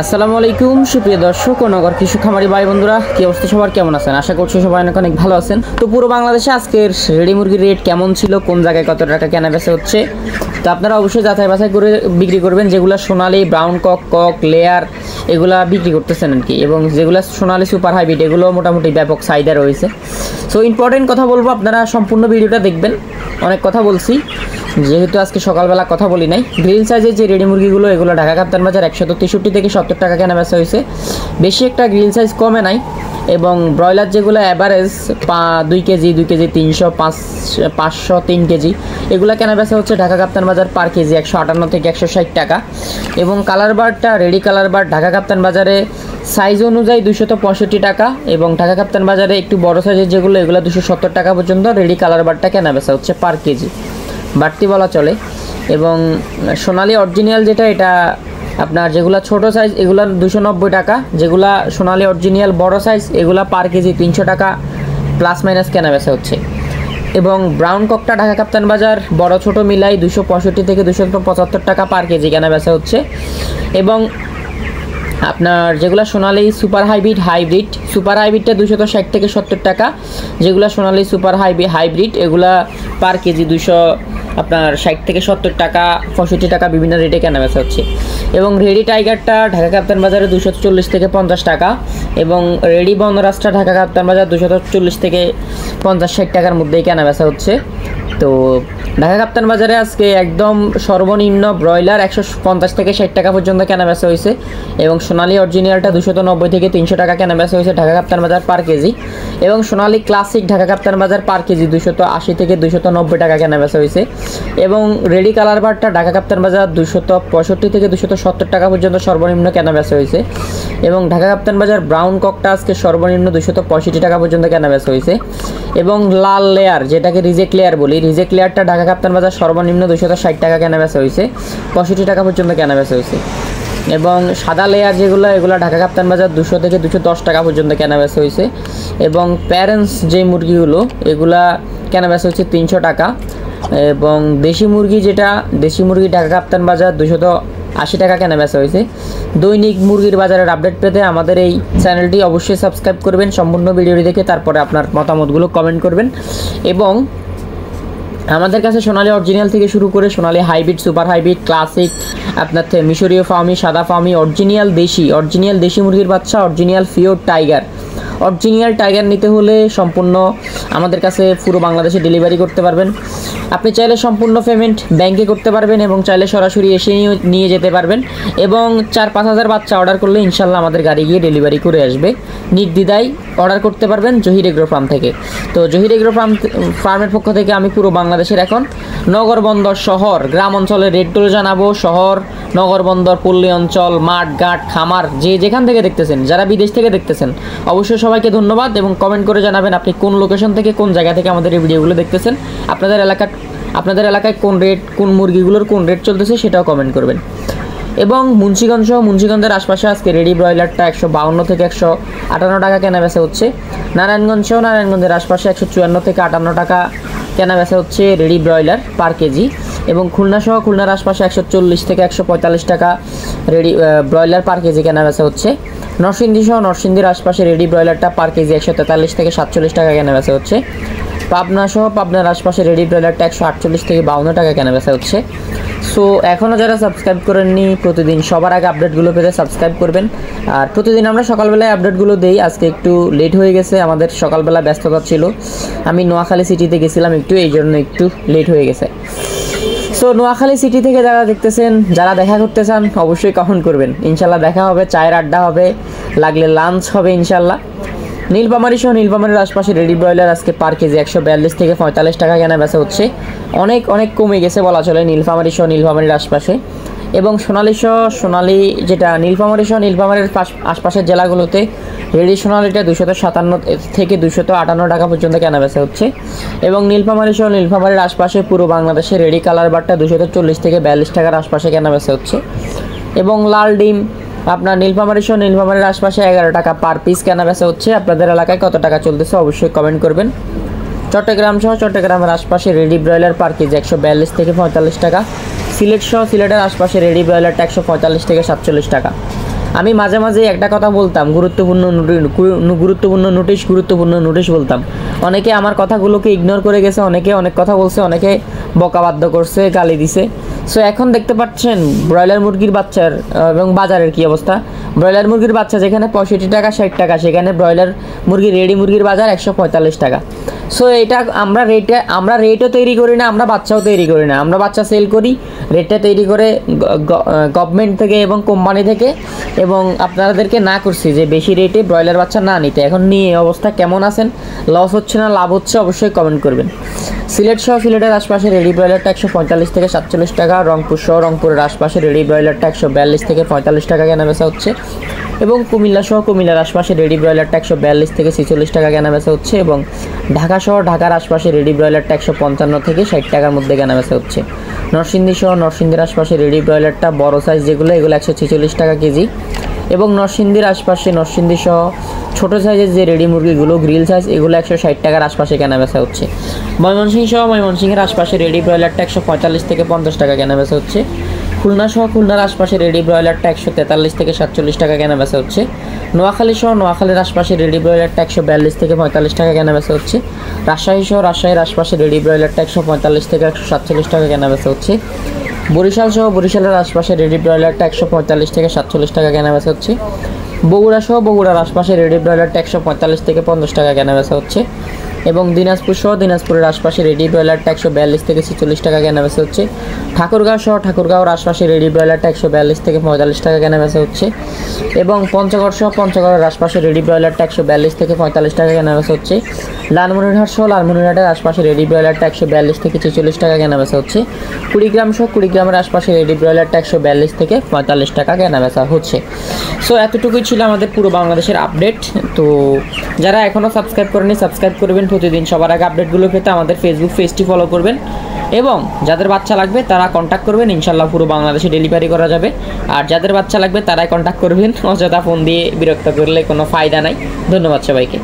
আসসালামু আলাইকুম সুপ্রিয় দর্শক ও নগর কৃষি খামারি ভাই বন্ধুরা, কি অবস্থা সবার, কেমন আছেন? আশা করছি সবাই অনেক অনেক ভালো আছেন। তো পুরো বাংলাদেশে আজকের রেডি মুরগির রেট কেমন ছিল, কোন জায়গায় কত টাকা কেনা বেচা হচ্ছে, তো আপনারা অবশ্যই যাচাই বাছাই করে বিক্রি করবেন। যেগুলো সোনালি ব্রাউন কক লেয়ার এগুলা বিক্রি করতেছেন আর কি, এবং যেগুলো সোনালি সুপার হাইব্রিড এগুলো মোটামুটি ব্যাপক চাহিদা রয়েছে। সো ইম্পর্টেন্ট কথা বলবো, আপনারা সম্পূর্ণ ভিডিওটা দেখবেন। অনেক কথা বলছি, যেহেতু আজকে সকালবেলা কথা বলি নাই। গ্রিল সাইজের যে রেডি মুরগিগুলো এগুলো ঢাকা কাপ্তান বাজার 163 থেকে 70 টাকা কেনা বেচা হয়েছে, বেশি একটা গ্রিল সাইজ কমে নাই। এবং ব্রয়লার যেগুলো অ্যাভারেজ 2 কেজি 300 500 3 কেজি এগুলো কেনা বেচা হচ্ছে ঢাকা কাপ্তান বাজার পার কেজি 158 থেকে 160 টাকা। এবং কালার বারটা রেডি কালার বার ঢাকা কাপ্তান বাজারে সাইজ অনুযায়ী 265 টাকা, এবং ঢাকা কাপ্তান বাজারে একটু বড় সাইজের যেগুলো এগুলো 270 টাকা পর্যন্ত রেডি কালার বারটা কেনা বেচা হচ্ছে পার কেজি, বাড়তি বলা চলে। এবং সোনালি অরিজিনাল যেটা, এটা আপনার যেগুলো ছোট সাইজ এগুলো 290 টাকা, যেগুলো সোনালি অরিজিনাল বড় সাইজ এগুলো পার কেজি 300 টাকা প্লাস মাইনাস কেনা বেচা হচ্ছে। এবং ব্রাউন ককটা ঢাকা কাপ্তান বাজার বড় ছোট মিলাই 265 থেকে 275 টাকা পার কেজি কেনা বেচা হচ্ছে। এবং আপনার যেগুলো সোনালি সুপার হাইব্রিডটা 260 থেকে 70 টাকা, যেগুলো সোনালি সুপার হাইব্রিড এগুলা পার কেজি 260 থেকে 70 টাকা 65 টাকা বিভিন্ন রেটে কেনা বেচা হচ্ছে। এবং রেডি টাইগারটা ঢাকা কাপ্তান বাজারে 240 থেকে 50 টাকা, এবং রেডি বনরাজটা ঢাকা কাপ্তান বাজার 240 থেকে 50-60 টাকার মধ্যেই কেনা বেচা হচ্ছে। তো ঢাকা কাপ্তান বাজারে আজকে একদম সর্বনিম্ন ব্রয়লার 150 থেকে 60 টাকা পর্যন্ত কেনা বেচা হয়েছে, এবং সোনালি অরিজিনালটা 290 থেকে 300 টাকা কেনা বেচা হয়েছে ঢাকা কাপ্তান বাজার পার কেজি। এবং সোনালি ক্লাসিক ঢাকা কাপ্তান বাজার পার কেজি 280 থেকে 290 টাকা কেনা বেচা হয়েছে। এবং রেডি কালার বারটা ঢাকা কাপ্তান বাজার 265 থেকে 270 টাকা পর্যন্ত সর্বনিম্ন কেনা বেচা হয়েছে। এবং ঢাকা কাপ্তান বাজার ব্রাউন ককটা আজকে সর্বনিম্ন 265 টাকা পর্যন্ত কেনা বেচা হয়েছে। এবং লাল লেয়ার, যেটাকে রিজেক্ট লেয়ার বলি, রিজেক্ট লেয়ারটা ঢাকা কাপ্তান বাজার সর্বনিম্ন 260 টাকা কেনা বেচা হয়েছে, 65 টাকা পর্যন্ত কেনা বেচা হয়েছে। এবং সাদা লেয়ার যেগুলো এগুলো ঢাকা কাপ্তান বাজার 200 থেকে 210 টাকা পর্যন্ত কেনা বেচা হয়েছে। এবং প্যারেন্টস যে মুরগিগুলো এগুলা কেনা বেচা হচ্ছে 300 টাকা। এবং দেশি মুরগি ঢাকা কাপ্তান বাজার 280 টাকা কেনা বেচা হয়েছে। দৈনিক মুরগির বাজারের আপডেট পেতে আমাদের এই চ্যানেলটি অবশ্যই সাবস্ক্রাইব করবেন, সম্পূর্ণ ভিডিওটি দেখে তারপরে আপনার মতামতগুলো কমেন্ট করবেন। এবং আমাদের কাছে সোনালি অরিজিনাল থেকে শুরু করে সোনালি হাইব্রিড, সুপার হাইব্রিড, ক্লাসিক, আপনার মিশরীয় ফার্মি, সাদা ফার্মি, অরিজিনাল দেশি মুরগির বাচ্চা, অরিজিনাল ফিওর টাইগার নিতে হলে সম্পূর্ণ আমাদের কাছে পুরো বাংলাদেশে ডেলিভারি করতে পারবেন। আপনি চাইলে সম্পূর্ণ পেমেন্ট ব্যাংকে করতে পারবেন, এবং চাইলে সরাসরি এসে নিয়ে যেতে পারবেন। এবং 4-5 হাজার বাচ্চা অর্ডার করলে ইনশাল্লাহ আমাদের গাড়ি গিয়ে ডেলিভারি করে আসবে। নির্দ্বিধায় অর্ডার করতে পারবেন জহির এগ্রো ফার্ম থেকে। তো জহির এগ্রো ফার্মের পক্ষ থেকে আমি পুরো বাংলাদেশের এখন নগর বন্দর, শহর, গ্রাম অঞ্চলের রেটগুলো জানাবো। শহর, নগর বন্দর, পল্লী অঞ্চল, মাঠ ঘাট, খামার, যেখান থেকে দেখতেছেন, যারা বিদেশ থেকে দেখতেছেন অবশ্যই সবাইকে ধন্যবাদ। এবং কমেন্ট করে জানাবেন আপনি কোন লোকেশন থেকে, কোন জায়গা থেকে আমাদের এই ভিডিওগুলো দেখতেছেন। আপনাদের এলাকায় কোন মুরগিগুলোর কোন রেট চলতেছে সেটাও কমেন্ট করবেন। এবং মুন্সিগঞ্জের আশপাশে আজকে রেডি ব্রয়লারটা 152 থেকে 158 টাকা কেনা বেচা হচ্ছে। নারায়ণগঞ্জের আশপাশে 154 থেকে 58 টাকা কেনা বেচা হচ্ছে রেডি ব্রয়লার পার কেজি। এবং খুলনার আশপাশে 140 থেকে 145 টাকা রেডি ব্রয়লার পার কেজি কেনা বেচা হচ্ছে। নরসিংদীর আশপাশে রেডি ব্রয়লারটা পার কেজি 143 থেকে 47 টাকা কেনা বেচা হচ্ছে। পাবনার আশপাশে রেডি ব্রয়লারটা 148 থেকে 52 টাকা কেনা বেচা হচ্ছে। সো এখনও যারা সাবস্ক্রাইব করেননি, প্রতিদিন সবার আগে আপডেটগুলো পেতে সাবস্ক্রাইব করবেন। আর প্রতিদিন আমরা সকালবেলায় আপডেটগুলো দেই, আজকে একটু লেট হয়ে গেছে, আমাদের সকালবেলা ব্যস্ততা ছিল। আমি নোয়াখালী সিটিতে গেছিলাম এই জন্য একটু লেট হয়ে গেছে। সো নোয়াখালী সিটি থেকে যারা দেখতেছেন, যারা দেখা করতে চান অবশ্যই কমেন্ট করবেন, ইনশাল্লাহ দেখা হবে, চায়ের আড্ডা হবে, লাগলে লাঞ্চ হবে ইনশাল্লাহ। নীলফামারীর আশপাশে রেডি ব্রয়লার আজকে পার কেজি 142 থেকে 45 টাকা কেনা বেচা হচ্ছে। অনেক কমে গেছে বলা চলে নীলফামারীর আশপাশে। এবং সোনালি যেটা নীলফামারীর আশপাশের জেলাগুলোতে রেডি সোনালিটা 257 থেকে 258 টাকা পর্যন্ত কেনা বেচা হচ্ছে। এবং নীলফামারীর আশপাশে পুরো বাংলাদেশে রেডি কালার বারটা 240 থেকে 42 টাকার আশপাশে কেনা বেচা হচ্ছে। এবং লাল ডিম আপনার নীলফামারীর আশপাশে 11 টাকা পার পিস কেনা বেচা হচ্ছে। আপনাদের এলাকায় কত টাকা চলতেছে অবশ্যই কমেন্ট করবেন। চট্টগ্রামের আশপাশে রেডি ব্রয়লার পার কেজি 142 থেকে 45 টাকা। সিলেটের আশপাশে রেডি ব্রয়লারটা 145 থেকে 47 টাকা। আমি মাঝে মাঝে একটা কথা বলতাম, গুরুত্বপূর্ণ নোটিশ বলতাম। অনেকে আমার কথাগুলোকে ইগনোর করে গেছে, অনেকে অনেক কথা বলছে, অনেকে বকাবাধ্য করছে, গালি দিছে। সো এখন দেখতে পাচ্ছেন ব্রয়লার মুরগির বাচ্চার এবং বাজারের কী অবস্থা। ব্রয়লার মুরগির বাচ্চা যেখানে 65 টাকা 60 টাকা, সেখানে ব্রয়লার মুরগি রেডি মুরগির বাজার 145 টাকা। সো এটা আমরা রেটও তৈরি করি না, আমরা বাচ্চাও তৈরি করি না, আমরা বাচ্চা সেল করি, রেটটা তৈরি করে গভর্নমেন্ট থেকে এবং কোম্পানি থেকে, এবং আপনাদেরকে না করছি যে বেশি রেটে ব্রয়লার বাচ্চা না নিতে। এখন নিয়ে অবস্থা কেমন আছেন, লস হচ্ছে না লাভ হচ্ছে, অবশ্যই কমেন্ট করবেন। সিলেটের আশপাশে রেডি ব্রয়লারটা 145 থেকে 47 টাকা, রংপুরের আশপাশে রেডি ব্রয়লারটা 142 থেকে 45 টাকা কেনা বেচা হচ্ছে, এবং কুমিল্লার আশপাশে রেডি ব্রয়লারটা 142 থেকে 46 টাকা কেনা বেচা হচ্ছে, এবং ঢাকার আশপাশে রেডি ব্রয়লারটা 155 থেকে 60 টাকার মধ্যে কেনা বেচা হচ্ছে। নরসিংদীর আশপাশে রেডি ব্রয়লারটা বড় সাইজ এগুলো 146 টাকা কেজি, এবং নরসিংদী সহ ছোটো সাইজের যে রেডি মুরগিগুলো গ্রিল সাইজ এগুলো 160 টাকার আশপাশে কেনা বেচা হচ্ছে। ময়মনসিংহের আশপাশে রেডি ব্রয়লারটা 145 থেকে 50 টাকা কেনা বেচা হচ্ছে। খুলনার আশপাশে রেডি ব্রয়লারটা 143 থেকে 47 টাকা কেনা বেচা হচ্ছে। নোয়াখালীর আশপাশে রেডি ব্রয়লারটা 142 থেকে 45 টাকা কেনা বেচা হচ্ছে। রাজশাহীর আশপাশে রেডি ব্রয়লারটা 145 থেকে 147 টাকা কেনা বেচা হচ্ছে। বরিশালের আশপাশে রেডি ব্রয়লারটা 145 থেকে 47 টাকা কেনা বেচা হচ্ছে। বগুড়ার আশপাশে রেডি ব্রয়লারটা 145 থেকে 50 টাকা কেনা বেচা হচ্ছে, এবং দিনাজপুরের আশপাশে রেডি ব্রয়লারটা 142 থেকে 46 টাকা কেনা বেচা হচ্ছে। ঠাকুরগাঁওর আশপাশে রেডি ব্রয়লারটা 142 থেকে 45 টাকা কেনা বেচা হচ্ছে, এবং পঞ্চগড়ের আশপাশে রেডি ব্রয়লারটা 142 থেকে 45 টাকা কেনা বেচা হচ্ছে। লালমনিরহাটের আশপাশে রেডি ব্রয়লারটা 142 থেকে 46 টাকা কেনা বেচা হচ্ছে। কুড়িগ্রামের আশপাশে রেডি ব্রয়লারটা 142 থেকে 45 টাকা কেনা বেচা হচ্ছে। সো এতটুকুই ছিল আমাদের পুরো বাংলাদেশের আপডেট। তো যারা এখনও সাবস্ক্রাইব করেনি সাবস্ক্রাইব করবেন, প্রতিদিন সবার আগে আপডেটগুলো পেতে আমাদের ফেসবুক পেজটি ফলো করবেন, এবং যাদের বাচ্চা লাগবে তারা কন্ট্যাক্ট করবেন, ইনশাল্লাহ পুরো বাংলাদেশে ডেলিভারি করা যাবে। আর যাদের বাচ্চা লাগবে তারাই কন্ট্যাক্ট করবেন, অযথা ফোন দিয়ে বিরক্ত করলে কোনো ফায়দা নাই। ধন্যবাদ সবাইকে।